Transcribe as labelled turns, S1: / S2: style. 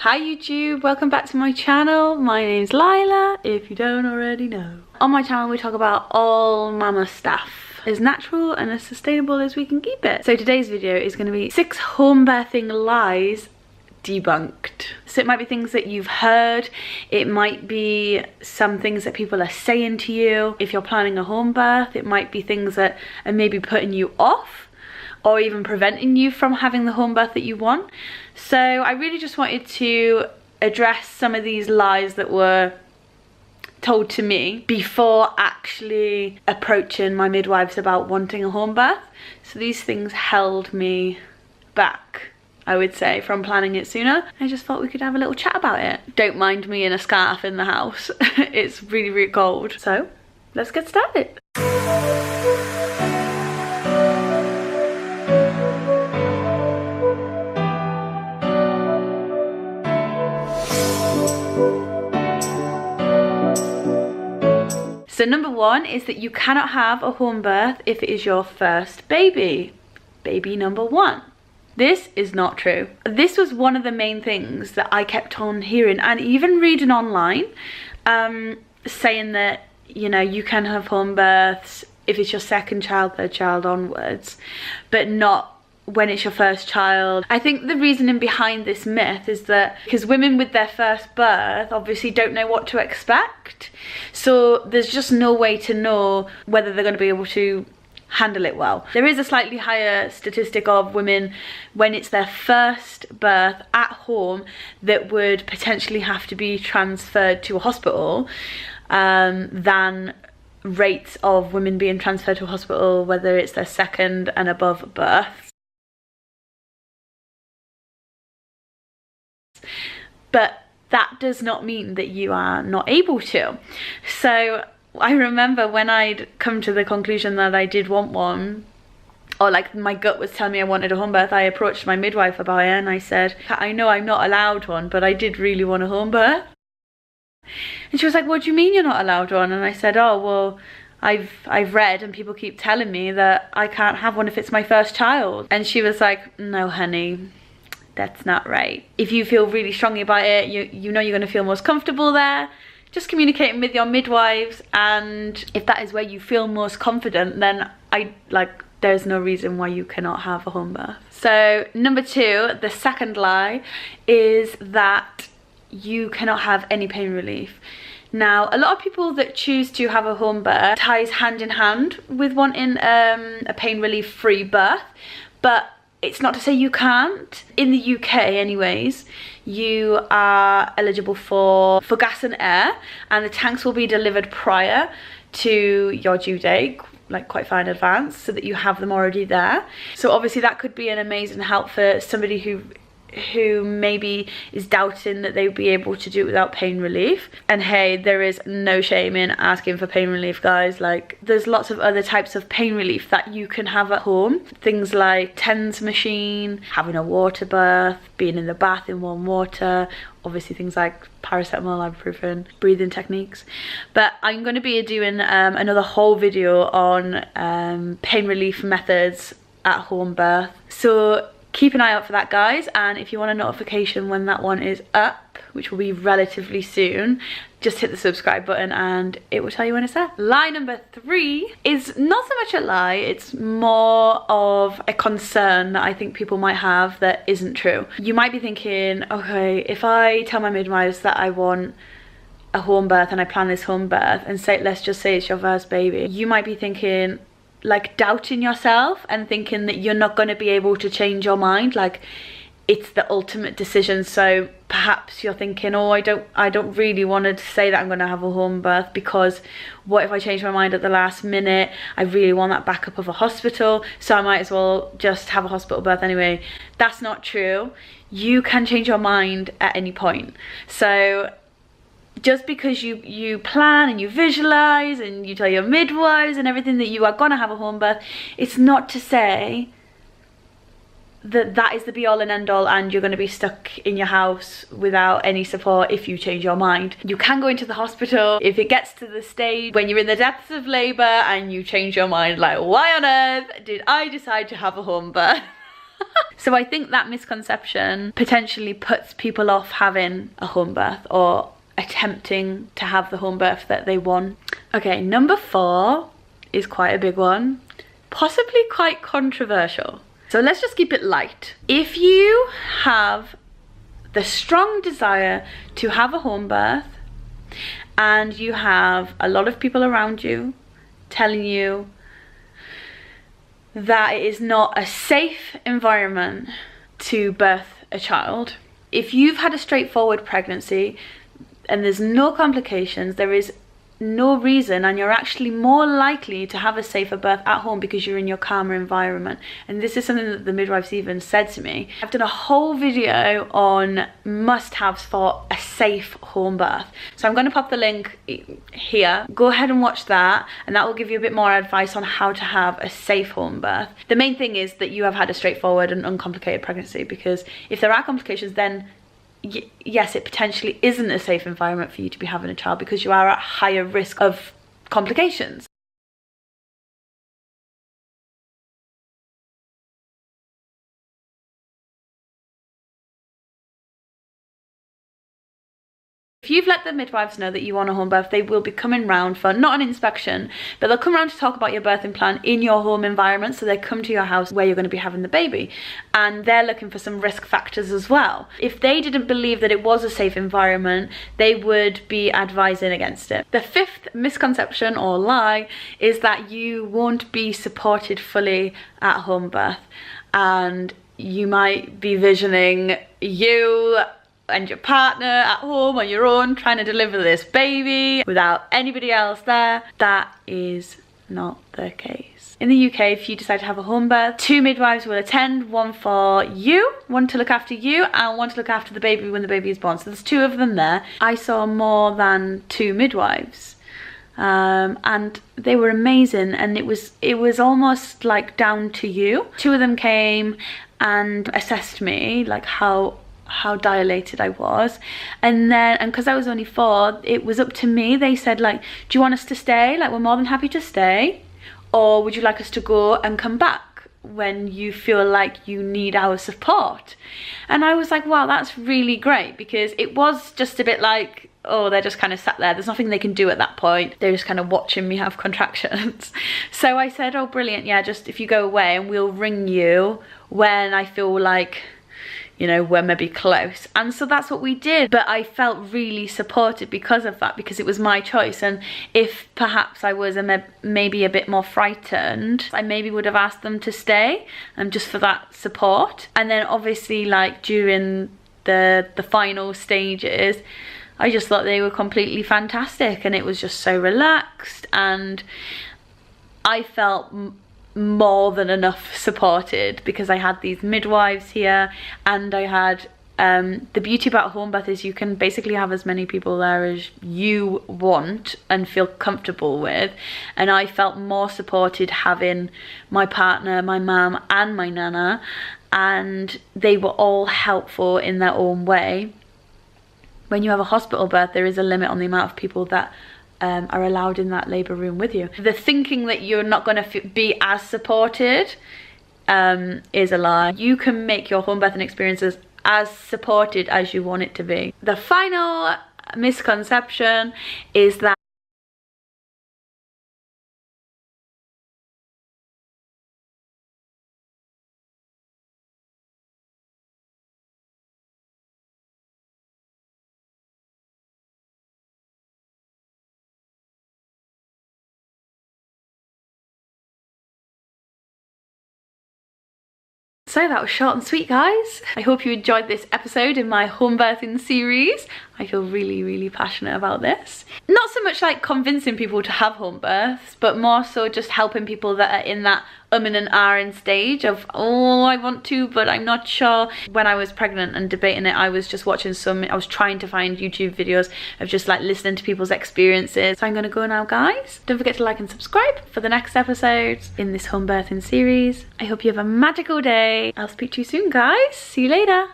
S1: Hi YouTube, welcome back to my channel. My name's Lila, if you don't already know. On my channel we talk about all mama stuff, as natural and as sustainable as we can keep it. So today's video is going to be 6 home birthing lies debunked. So it might be things that you've heard, it might be some things that people are saying to you. If you're planning a home birth, it might be things that are maybe putting you off or even preventing you from having the home birth that you want. So I really just wanted to address some of these lies that were told to me before actually approaching my midwives about wanting a home birth. So these things held me back, I would say, from planning it sooner. I just thought we could have a little chat about it. Don't mind me in a scarf in the house. It's really, really cold. So let's get started. So number 1 is that you cannot have a home birth if it is your first baby. Baby number 1. This is not true. This was one of the main things that I kept on hearing and even reading online, saying that, you know, you can have home births if it's your second child, third child onwards, but not when it's your first child. I think the reasoning behind this myth is that because women with their first birth obviously don't know what to expect, so there's just no way to know whether they're going to be able to handle it well. There is a slightly higher statistic of women when it's their first birth at home that would potentially have to be transferred to a hospital than rates of women being transferred to a hospital whether it's their second and above birth. But that does not mean that you are not able to. So I remember when I'd come to the conclusion that I did want one, or like my gut was telling me I wanted a home birth, I approached my midwife about it and I said, I know I'm not allowed one, but I did really want a home birth. And she was like, what do you mean you're not allowed one? And I said, oh well, I've read and people keep telling me that I can't have one if it's my first child. And she was like, no honey, that's not right. If you feel really strongly about it, you know you're going to feel most comfortable there, just communicating with your midwives, and if that is where you feel most confident, then there's no reason why you cannot have a home birth. So number 2, the second lie, is that you cannot have any pain relief. Now, a lot of people that choose to have a home birth ties hand in hand with wanting a pain relief free birth, but it's not to say you can't. In the UK anyways, you are eligible for gas and air, and the tanks will be delivered prior to your due date, like quite far in advance, so that you have them already there. So obviously that could be an amazing help for somebody who maybe is doubting that they would be able to do it without pain relief. And hey, there is no shame in asking for pain relief, guys. Like, there's lots of other types of pain relief that you can have at home. Things like TENS machine, having a water birth, being in the bath in warm water, obviously things like paracetamol, ibuprofen, breathing techniques. But I'm going to be doing another whole video on pain relief methods at home birth. So keep an eye out for that, guys, and if you want a notification when that one is up, which will be relatively soon, just hit the subscribe button and it will tell you when it's there. Lie number 3 is not so much a lie, it's more of a concern that I think people might have that isn't true. You might be thinking, okay, if I tell my midwives that I want a home birth and I plan this home birth, and let's just say it's your first baby, you might be thinking, like, doubting yourself and thinking that you're not going to be able to change your mind, like it's the ultimate decision. So perhaps you're thinking, oh, I don't really want to say that I'm going to have a home birth, because what if I change my mind at the last minute? I really want that backup of a hospital, so I might as well just have a hospital birth anyway. That's not true. You can change your mind at any point. So just because you plan and you visualize and you tell your midwives and everything that you are gonna have a home birth, it's not to say that that is the be all and end all and you're gonna be stuck in your house without any support if you change your mind. You can go into the hospital if it gets to the stage when you're in the depths of labor and you change your mind, like, why on earth did I decide to have a home birth? So I think that misconception potentially puts people off having a home birth or attempting to have the home birth that they want. Okay, number 4 is quite a big one, possibly quite controversial. So let's just keep it light. If you have the strong desire to have a home birth and you have a lot of people around you telling you that it is not a safe environment to birth a child, if you've had a straightforward pregnancy and there's no complications, there is no reason, and you're actually more likely to have a safer birth at home because you're in your calmer environment. And this is something that the midwives even said to me. I've done a whole video on must-haves for a safe home birth, so I'm going to pop the link here. Go ahead and watch that, and that will give you a bit more advice on how to have a safe home birth. The main thing is that you have had a straightforward and uncomplicated pregnancy, because if there are complications, then yes, it potentially isn't a safe environment for you to be having a child because you are at higher risk of complications. If you've let the midwives know that you want a home birth, they will be coming round for not an inspection, but they'll come round to talk about your birthing plan in your home environment. So they come to your house where you're going to be having the baby, and they're looking for some risk factors as well. If they didn't believe that it was a safe environment, they would be advising against it. The 5th misconception or lie is that you won't be supported fully at home birth, and you might be visioning you and your partner at home on your own trying to deliver this baby without anybody else there. That is not the case. In the UK, if you decide to have a home birth, 2 midwives will attend, one for you, one to look after you, and one to look after the baby when the baby is born. So there's 2 of them there. I saw more than 2 midwives. And they were amazing, and it was almost like down to you. 2 of them came and assessed me, like how dilated I was, and because I was only 4, it was up to me. They said, like, do you want us to stay? Like, we're more than happy to stay, or would you like us to go and come back when you feel like you need our support? And I was like, wow, that's really great, because it was just a bit like, oh, they're just kind of sat there, there's nothing they can do at that point, they're just kind of watching me have contractions. So I said, oh brilliant, yeah, just if you go away and we'll ring you when I feel like, you know, we're maybe close. And so that's what we did. But I felt really supported because of that, because it was my choice. And if perhaps I was maybe a bit more frightened, I maybe would have asked them to stay, just for that support. And then obviously, like, during the final stages, I just thought they were completely fantastic, and it was just so relaxed, and I felt more than enough supported because I had these midwives here, and I had the beauty about home birth is you can basically have as many people there as you want and feel comfortable with, and I felt more supported having my partner, my mum and my nana, and they were all helpful in their own way. When you have a hospital birth, there is a limit on the amount of people that are allowed in that labour room with you. The thinking that you're not going to be as supported is a lie. You can make your home birthing experiences as supported as you want it to be. The final misconception is that so that was short and sweet, guys. I hope you enjoyed this episode in my home birthing series. I feel really, really passionate about this. Not so much like convincing people to have home births, but more so just helping people that are in that and ahhing stage of, oh, I want to, but I'm not sure. When I was pregnant and debating it, I was just watching I was trying to find YouTube videos of just like listening to people's experiences. So I'm gonna go now, guys. Don't forget to like and subscribe for the next episodes in this home birthing series. I hope you have a magical day. I'll speak to you soon, guys. See you later.